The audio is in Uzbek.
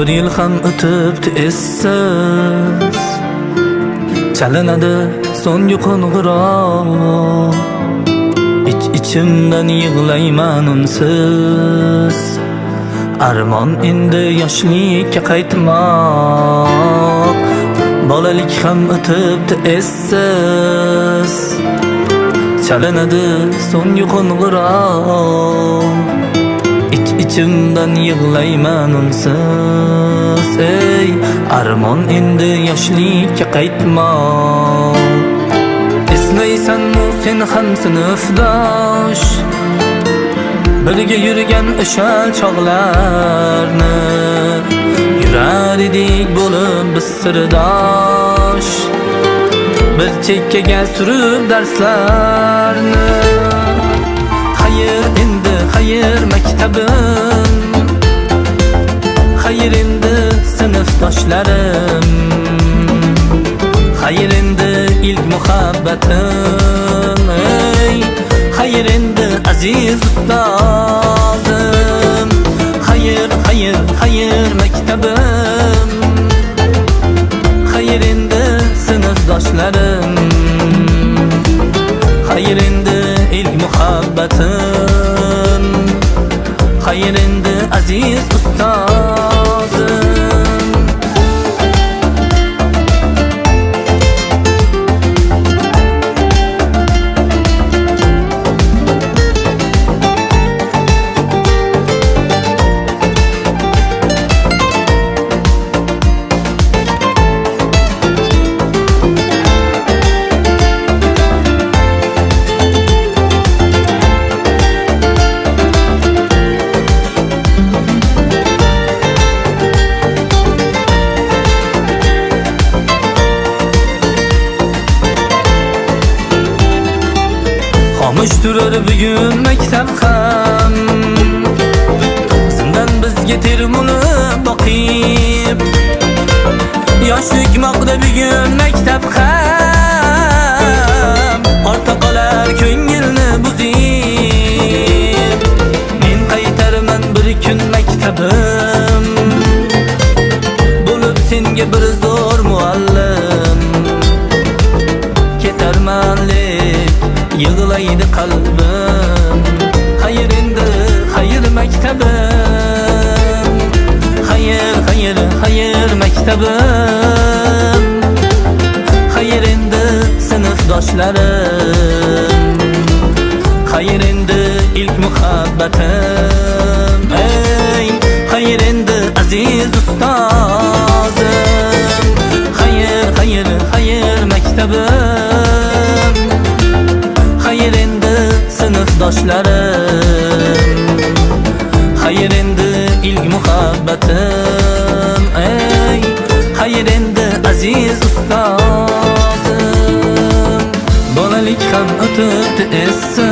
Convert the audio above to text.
bir yil ham o'tibdi essiz. Chalinadi so'nggi qo'ng'iroq, ichimdan yig'layman unsiz. Armon endi yoshlikka qaytmoq, bolalik ham o'tibdi essiz. Chalinadi so'nggi qo'ng'iroq, ichimdan yig'layman unsiz. Ey armon endi yoshlikka qaytmoq. Eslaysanmi sen ham sinfdosh, birga yurgan o'sha chog'larni, yurar edik bo'lib biz sirdosh, bir chekkaga surib darslarni. Xayr endi xayr maktabim, xayr endi sinfdoshlarim, xayr endi ilk muhabbatim. Ey xayr endi aziz ustozim, xayr xayr xayr maktabim, xayr endi sinfdoshlarim, xayr endi ilk muhabbatim, xayr endi aziz ustozim. Xomush turar bugun maktab ham, sendan bizga termulib boqib. Yoshlik moqda bugun maktab ham, orta qolar ko'ngilni buzib. Men qaytarman bir kun maktabim, bo'lib senga bir zo'r muallim. Ketarman yig'laydi qalbim, xayr endi xayr maktabim, xayr xayr xayr maktabim, xayr endi sinfdoshlarim, xayr endi ilk muhabbatim. Ey xayr endi aziz ustozim, xayr xayr xayr maktabim, xayr endi sinfdoshlarim, xayr endi ilk muhabbatim. Ey xayr endi aziz ustozim, bolalik ham o'tibdi essiz.